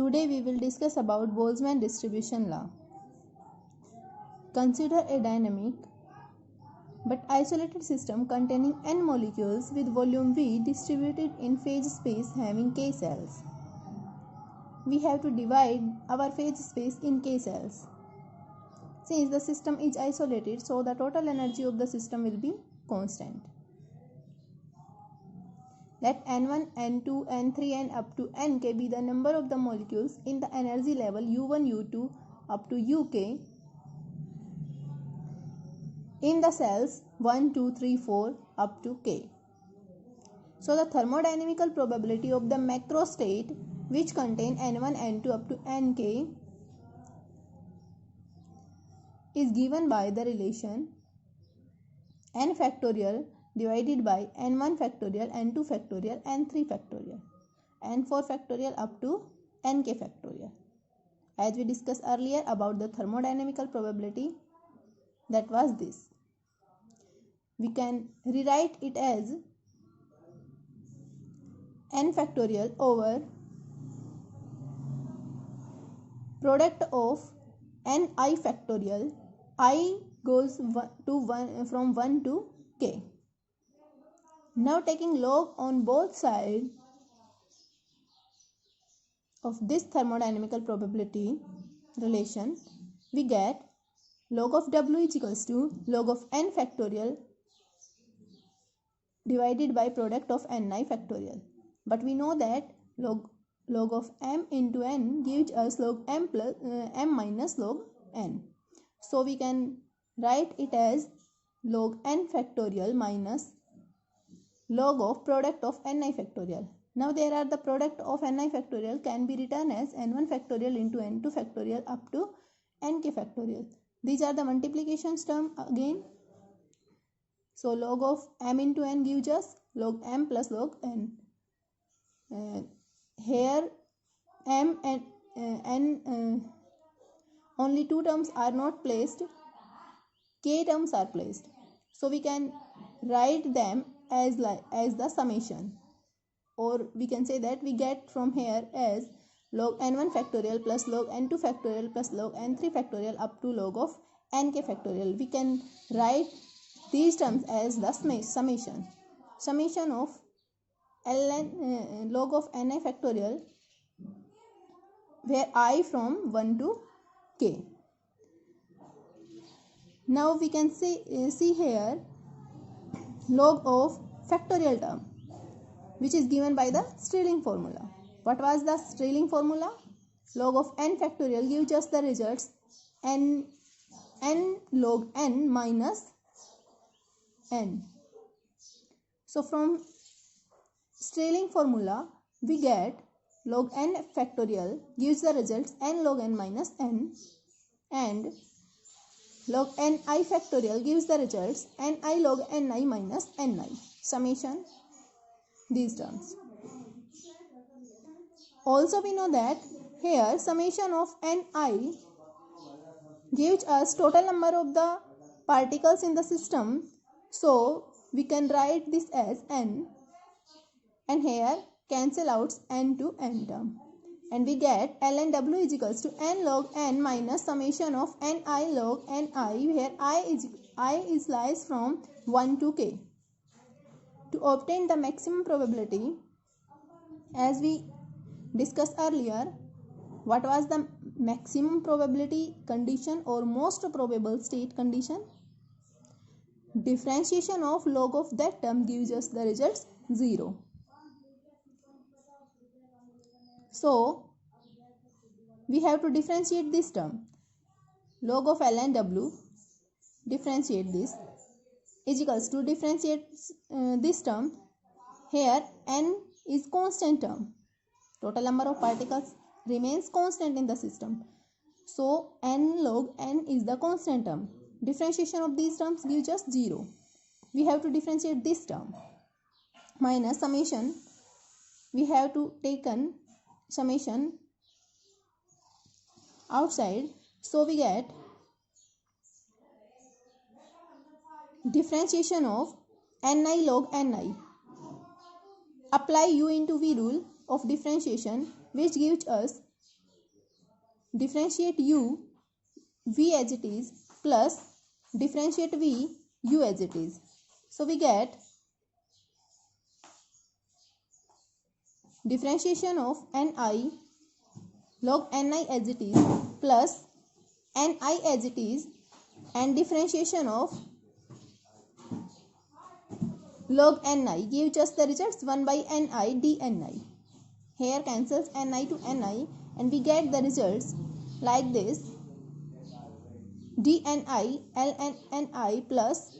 Today we will discuss about Boltzmann distribution law. Consider a dynamic but isolated system containing n molecules with volume V distributed in phase space having k cells. We have to divide our phase space in k cells. Since the system is isolated, so the total energy of the system will be constant. Let n1, n2, n3 and up to nk be the number of the molecules in the energy level u1, u2 up to uk in the cells 1, 2, 3, 4 up to k. So the thermodynamical probability of the macro state which contain n1, n2 up to nk is given by the relation n factorial divided by n1 factorial, n2 factorial, n3 factorial, n4 factorial up to nk factorial. As we discussed earlier about the thermodynamical probability, that was this. We can rewrite it as n factorial over product of ni factorial. I goes from 1 to k. Now taking log on both sides of this thermodynamical probability relation, we get log of W is equals to log of n factorial divided by product of ni factorial. But we know that log of m into n gives us log m minus log n. So we can write it as log n factorial minus log of product of ni factorial. Now there are the product of ni factorial can be written as n1 factorial into n2 factorial up to nk factorial. These are the multiplications term again. So log of m into n gives us log m plus log n. Here m and n only two terms are not placed, k terms are placed. So we can write them as the summation, or we can say that we get from here as log n1 factorial plus log n2 factorial plus log n3 factorial up to log of nk factorial. We can write these terms as the summation of log of ni factorial, where I from 1 to k. Now we can see here log of factorial term, which is given by the Stirling formula. What was the Stirling formula? Log of n factorial gives us the results n log n minus n. So from Stirling formula we get log n factorial gives the results n log n minus n, and log ni factorial gives the results ni log ni minus ni. Summation these terms. Also we know that here summation of ni gives us total number of the particles in the system. So we can write this as n, and here cancel out n to n term, and we get ln w is equals to n log n minus summation of ni log ni, where I is lies from 1 to k. To obtain the maximum probability, as we discussed earlier, what was the maximum probability condition or most probable state condition? Differentiation of log of that term gives us the results 0. So we have to differentiate this term. Log of ln w, differentiate this, is equals to differentiate this term. Here n is constant term. Total number of particles remains constant in the system. So n log n is the constant term. Differentiation of these terms gives us 0. We have to differentiate this term minus summation. We have to taken summation outside. So we get differentiation of ni log ni. Apply u into v rule of differentiation, which gives us differentiate u v as it is plus differentiate v u as it is. So we get differentiation of ni log ni as it is plus ni as it is and differentiation of log ni gives us the results 1 by ni dni. Here cancels ni to ni and we get the results like this: dni ln ni plus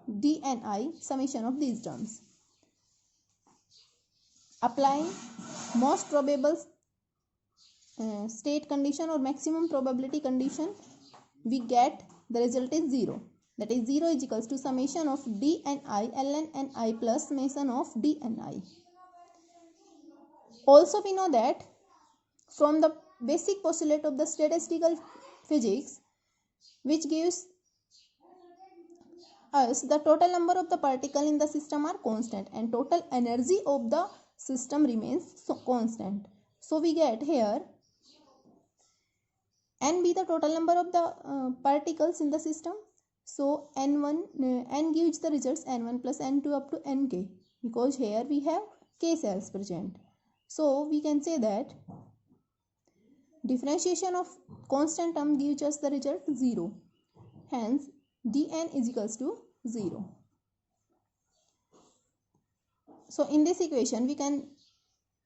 dni, summation of these terms. Applying most probable state condition or maximum probability condition, we get the result is 0. That is 0 is equals to summation of dni ln ni plus summation of dni. Also we know that from the basic postulate of the statistical physics, which gives us the total number of the particle in the system are constant and total energy of the system remains constant. So we get here n be the total number of the particles in the system. So n gives the results n1 plus n2 up to nk, because here we have k cells present. So we can say that differentiation of constant term gives us the result 0. Hence dn is equals to 0. So in this equation we can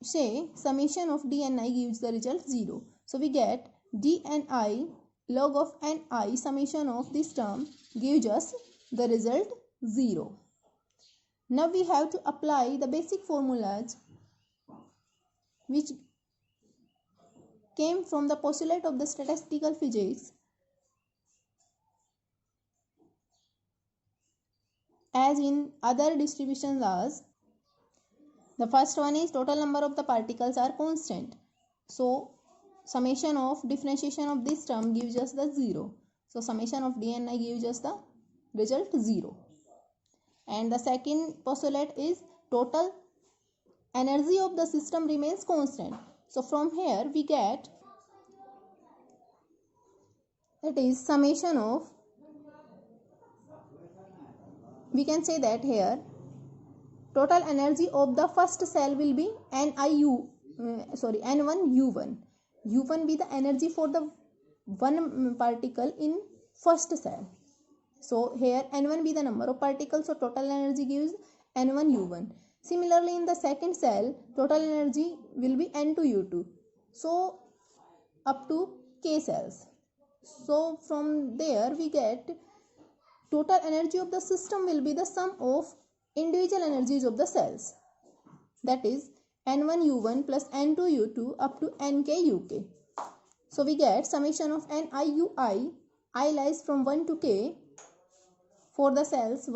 say summation of dni gives the result 0. So we get dni log of ni summation of this term gives us the result 0. Now we have to apply the basic formulas which came from the postulate of the statistical physics as in other distribution laws. The first one is total number of the particles are constant. So summation of differentiation of this term gives us the 0. So summation of dni gives us the result 0. And the second postulate is total energy of the system remains constant. So from here we get, that is summation of, we can say that here total energy of the first cell will be n1u1. u1 be the energy for the one particle in first cell. So here n1 be the number of particles, so total energy gives n1u1. Similarly in the second cell total energy will be n2u2. So up to k cells. So from there we get total energy of the system will be the sum of individual energies of the cells. That is n1u1 plus n2u2 up to nkuk. So we get summation of niui, I lies from 1 to k for the cells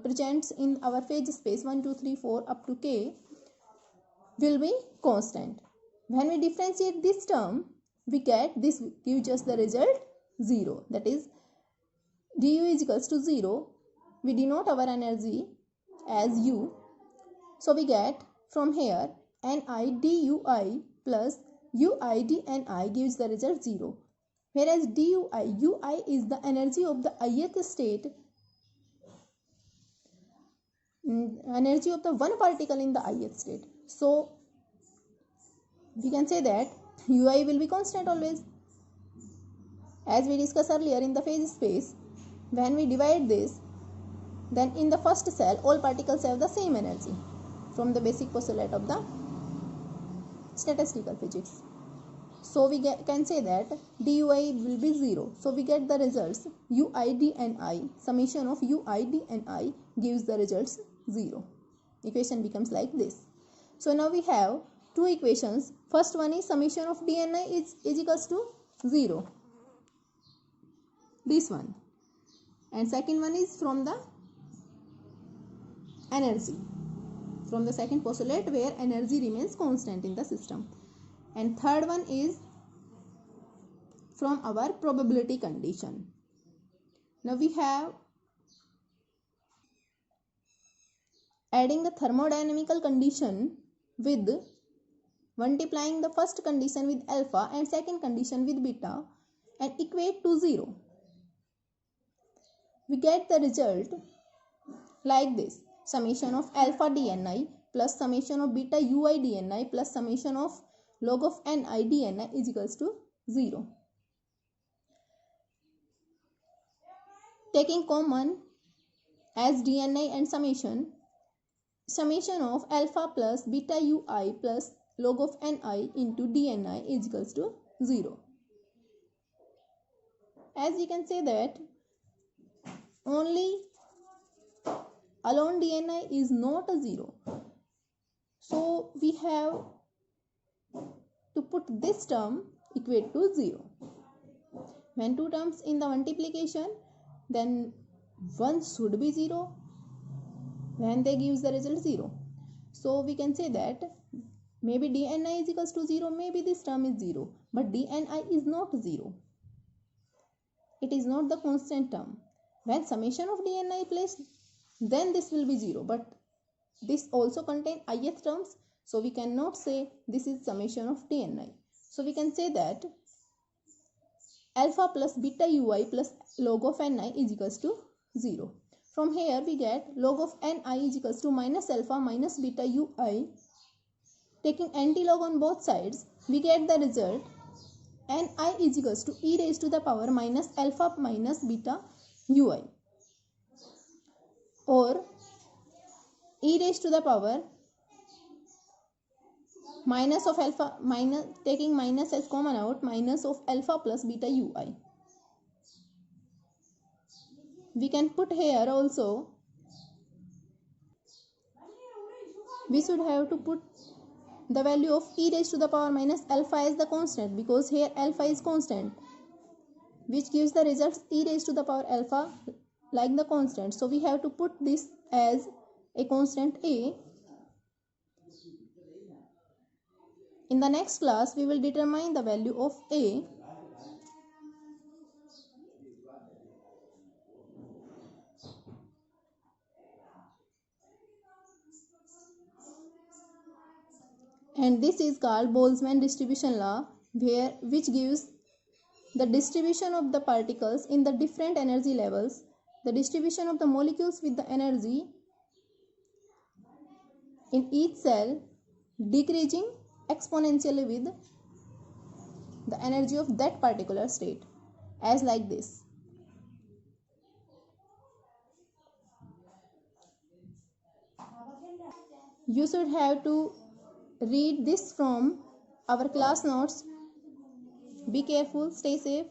presents in our phase space 1, 2, 3, 4 up to k will be constant. When we differentiate this term, we get this gives us the result 0. That is du is equals to 0. We denote our energy as u. So we get from here ni dui plus ui dni gives the result 0. Whereas ui is the energy of the ith state, energy of the one particle in the ith state. So we can say that ui will be constant always. As we discussed earlier in the phase space, when we divide this, then in the first cell all particles have the same energy from the basic postulate of the statistical physics. So we can say that dui will be 0. So we get the results ui dni, summation of ui dni gives the results 0. Equation becomes like this. So now we have two equations. First one is summation of dni is equals to 0. This one. And second one is from the energy, from the second postulate where energy remains constant in the system. And third one is from our probability condition. Now we have adding the thermodynamical condition with multiplying the first condition with alpha and second condition with beta and equate to 0. We get the result like this: summation of alpha dni plus summation of beta ui dni plus summation of log of ni dni is equals to 0. Taking common as dni and summation of alpha plus beta ui plus log of ni into dni is equals to 0. As we can say that only alone dni is not a 0. So we have to put this term equate to 0. When two terms in the multiplication, then one should be 0 when they gives the result 0. So we can say that maybe dni is equals to 0, maybe this term is 0, but dni is not 0. It is not the constant term. When summation of dni placed, then this will be 0, but this also contain ith terms, so we cannot say this is summation of dni. So we can say that alpha plus beta ui plus log of ni is equals to 0. From here we get log of ni is equals to minus alpha minus beta ui. Taking antilog on both sides, we get the result ni is equals to e raised to the power minus alpha minus beta ui, or e raised to the power minus of alpha minus, taking minus as common out, minus of alpha plus beta ui. We can put here also, we should have to put the value of e raised to the power minus alpha as the constant, because here alpha is constant, which gives the results e raised to the power alpha like the constant. So we have to put this as a constant a. In the next class, we will determine the value of a. And this is called Boltzmann distribution law, which gives the distribution of the particles in the different energy levels, the distribution of the molecules with the energy in each cell decreasing exponentially with the energy of that particular state, as like this. You should have to read this from our class notes. Be careful, stay safe.